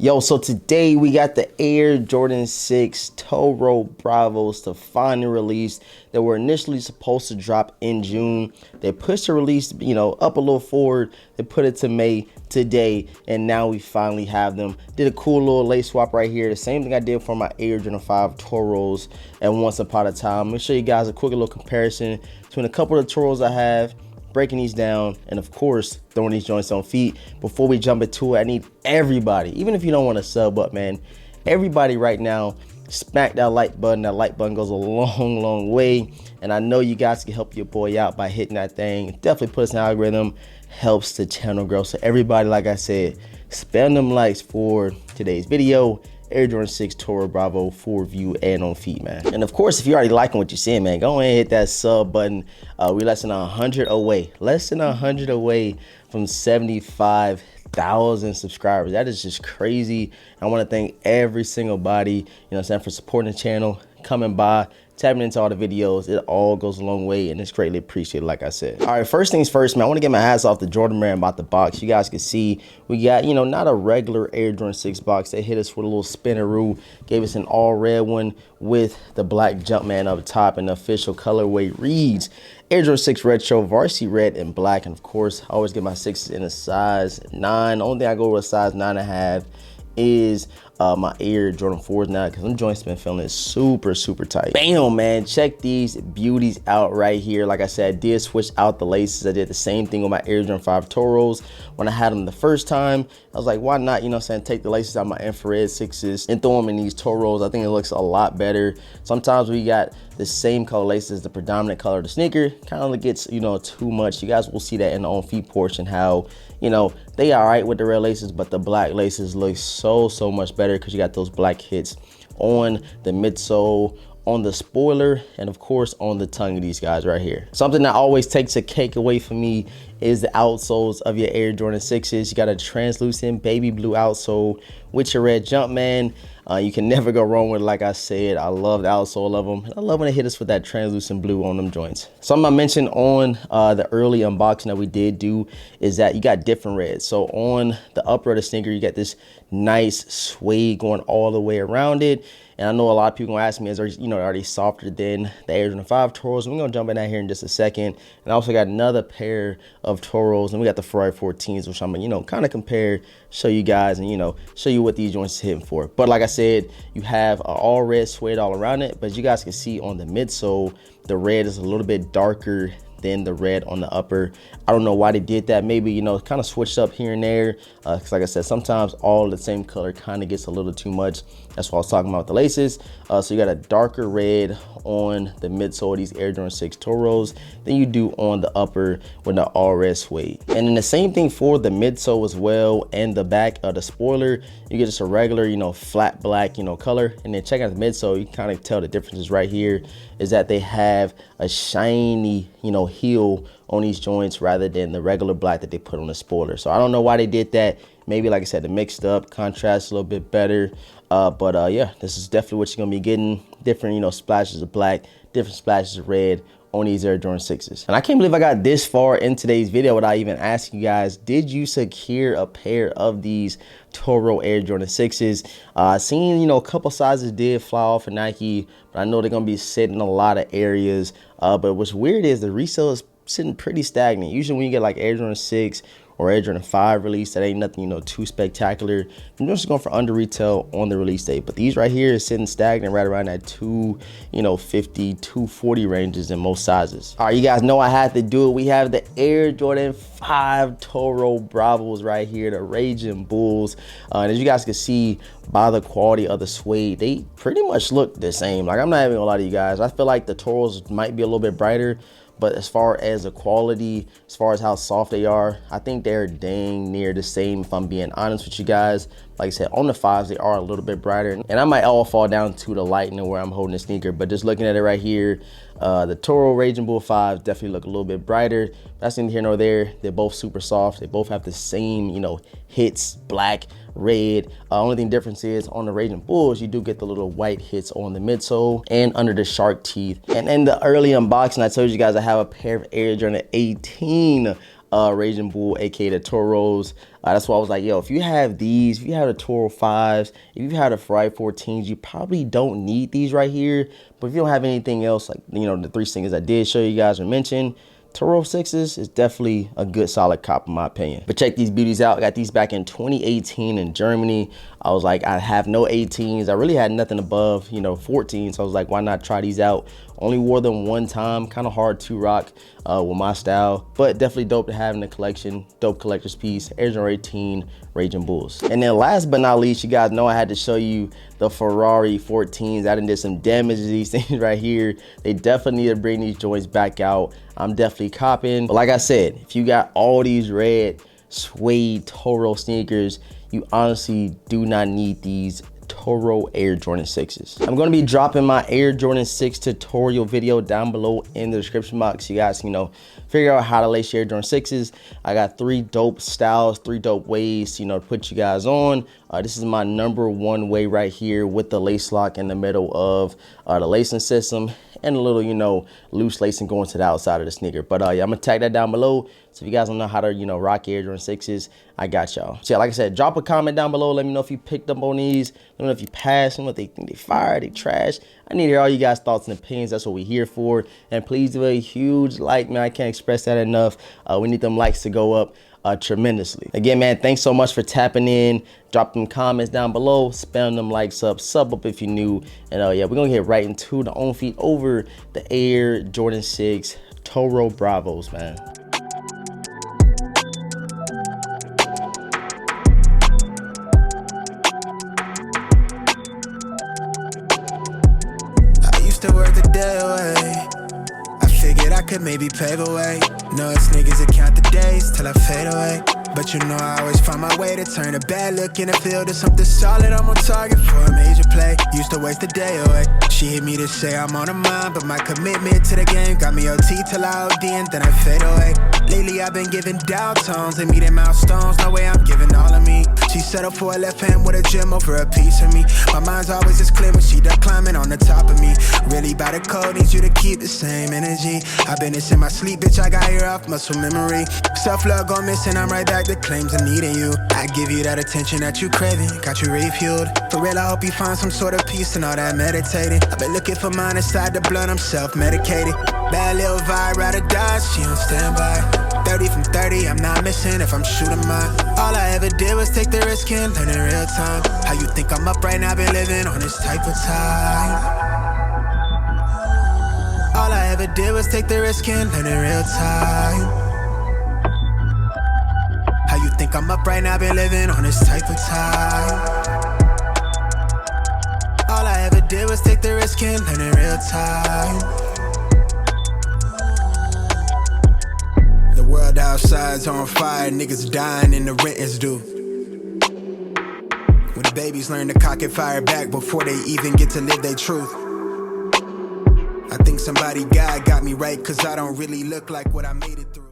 Yo, so today we got the Air Jordan 6 Toro Bravos to finally release. They were initially supposed to drop in June. They pushed the release, up a little forward. They put it to May today, and now we finally have them. Did a cool little lace swap right here. The same thing I did for my Air Jordan 5 Toros at once upon a time. I'm gonna show you guys a quick little comparison between a couple of the Toros I have, breaking these down, and of course throwing these joints on feet. Before we jump into it, I need everybody, even if you don't want to sub up, man, everybody right now, smack that like button. That like button goes a long way, and I know you guys can help your boy out by hitting that thing. Definitely put us in the algorithm, helps the channel grow. So everybody, like I said, spam them likes for today's video. Air Jordan 6 Toro Bravo full review and on feet, man. And of course, if you're already liking what you're seeing, man, go ahead and hit that sub button. We're less than 100 away, from 75,000 subscribers. That is just crazy. I want to thank every single body, for supporting the channel, coming by, tapping into all the videos. It all goes a long way, and it's greatly appreciated, like I said. All right, first things first, man, I want to get my hats off to Jordan Brand about the box. You guys can see we got, not a regular Air Jordan 6 box. They hit us with a little spinneroo, gave us an all red one with the black Jumpman up top, and the official colorway reads Air Jordan 6 Retro, Varsity Red and Black. And of course, I always get my 6s in a size 9. The only thing I go with a size 9.5 is my Air Jordan 4s now, because them joints been feeling super tight. Bam, man, check these beauties out right here. Like I said, I did switch out the laces. I did the same thing with my Air Jordan 5 Toros. When I had them the first time, I was like, why not, take the laces out of my infrared 6s and throw them in these Toros. I think it looks a lot better. Sometimes we got the same color laces, the predominant color of the sneaker kind of gets, too much. You guys will see that in the on feet portion, how, they all right with the red laces, but the black laces look so much better because you got those black hits on the midsole, on the spoiler, and of course on the tongue of these guys right here. Something that always takes a cake away from me is the outsoles of your Air Jordan 6s. You got a translucent baby blue outsole with your red Jumpman. You can never go wrong with it. Like I said, I love the outsole of them. I love when they hit us with that translucent blue on them joints. Something I mentioned on the early unboxing that we did do is that you got different reds. So on the upper of the sneaker, you got this nice suede going all the way around it. And I know a lot of people gonna ask me, are they softer than the Air Jordan 5 Toros? We're gonna jump in that here in just a second. And I also got another pair of Toros, and we got the Ferrari 14s, which I'm gonna, kind of compare, show you guys, and show you what these joints are hitting for. But like I said, you have all red suede all around it, but you guys can see on the midsole, the red is a little bit darker than the red on the upper. I don't know why they did that. Maybe, kind of switched up here and there. Because like I said, sometimes all the same color kind of gets a little too much. That's what I was talking about with the laces. So you got a darker red on the midsole of these Air Jordan 6 Toros than you do on the upper with the all red suede. And then the same thing for the midsole as well, and the back of the spoiler. You get just a regular, flat black, color. And then check out the midsole, you can kind of tell the differences right here is that they have a shiny, heel on these joints rather than the regular black that they put on the spoiler. So I don't know why they did that. Maybe, like I said, the mixed up contrast a little bit better. But yeah, this is definitely what you're gonna be getting. Different, splashes of black, different splashes of red on these Air Jordan 6s. And I can't believe I got this far in today's video without even asking you guys, did you secure a pair of these Toro Air Jordan 6s? Seen, a couple sizes did fly off of Nike, but I know they're gonna be sitting in a lot of areas. But what's weird is the resale is sitting pretty stagnant. Usually when you get like Air Jordan 6 or Air Jordan 5 release, that ain't nothing, too spectacular. I'm just going for under retail on the release date. But these right here is sitting stagnant right around that 250, 240 ranges in most sizes. All right, you guys know I had to do it. We have the Air Jordan 5 Toro Bravos right here, the Raging Bulls. And as you guys can see by the quality of the suede, they pretty much look the same. Like, I'm not even gonna lie to you guys. I feel like the Toros might be a little bit brighter, but as far as the quality, as far as how soft they are, I think they're dang near the same, if I'm being honest with you guys. Like I said, on the 5s, they are a little bit brighter. And I might all fall down to the lighting where I'm holding the sneaker, but just looking at it right here, the Toro Raging Bull 5s definitely look a little bit brighter. That's neither here nor there. They're both super soft. They both have the same, hits, black, red. Only thing difference is on the Raging Bulls, you do get the little white hits on the midsole and under the shark teeth. And in the early unboxing, I told you guys I have a pair of Air Jordan 18 Raging Bull, aka the Toros. That's why I was like, yo, if you have these, if you have the Toro 5s, if you have the Ferrari 14s, you probably don't need these right here. But if you don't have anything else, like, you know, the 3 singers I did show you guys or mention, Toro 6s is definitely a good solid cop in my opinion. But check these beauties out. I got these back in 2018 in Germany. I was like, I have no 18s. I really had nothing above, you know, 14. So I was like, why not try these out? Only wore them one time, kind of hard to rock with my style, but definitely dope to have in the collection. Dope collector's piece, Air Jordan 18 Raging Bulls. And then last but not least, you guys know I had to show you the Ferrari 14s. I done did some damage to these things right here. They definitely need to bring these joints back out. I'm definitely copping. But like I said, if you got all these red suede Toro sneakers, you honestly do not need these Toro Air Jordan 6s. I'm gonna be dropping my Air Jordan 6 tutorial video down below in the description box so you guys can, you know, figure out how to lace your Air Jordan 6s. I got 3 dope styles, 3 dope ways, you know, to put you guys on. This is my #1 way right here with the lace lock in the middle of the lacing system and a little, you know, loose lacing going to the outside of the sneaker. But yeah, I'm gonna tag that down below. So if you guys don't know how to, you know, rock Air Jordan 6s, I got y'all. So yeah, like I said, drop a comment down below. Let me know if you picked up on these. Let me know if you passed them, what they think they fire, they trash. I need to hear all you guys' thoughts and opinions. That's what we're here for. And please do a huge like, man. I can't express that enough. We need them likes to go up tremendously. Again, man, thanks so much for tapping in. Drop them comments down below, spam them likes up, sub up if you're new. And yeah, we're gonna get right into the on feet over the Air Jordan 6 Toro Bravos, man. I used to work the day away. I figured I could maybe pave a way. No, it's niggas that count the days till I fade away. But you know I always find my way to turn a bad look in the field to something solid. I'm on target for a major play. Used to waste the day away. She hit me to say I'm on her mind, but my commitment to the game got me OT till I OD and then I fade away. Lately I've been giving down tones and meeting milestones. No way I'm giving all of me. She settled for a left hand with a gem over a piece of me. My mind's always as clear when she done climbing on the top of me. Really by the code, needs you to keep the same energy. I've been this in my sleep, bitch, I got here off muscle memory. Self-love gone missing, I'm right back to claims of needing you. I give you that attention that you craving, got you refueled. For real, I hope you find some sort of peace and all that meditating. I've been looking for mine inside the blood, I'm self-medicated. Bad little vibe, ride or die, she on standby. 30 from 30, I'm not missing if I'm shooting mine. All I ever did was take the risk and learn in real time. How you think I'm up right now, been living on this type of time. All I ever did was take the risk and learn in real time. How you think I'm up right now, been living on this type of time. All I ever did was take the risk and learn in real time. The world outside's on fire, niggas dying and the rent is due. When the babies learn to cock and fire back before they even get to live their truth. I think somebody God got me right, cause I don't really look like what I made it through.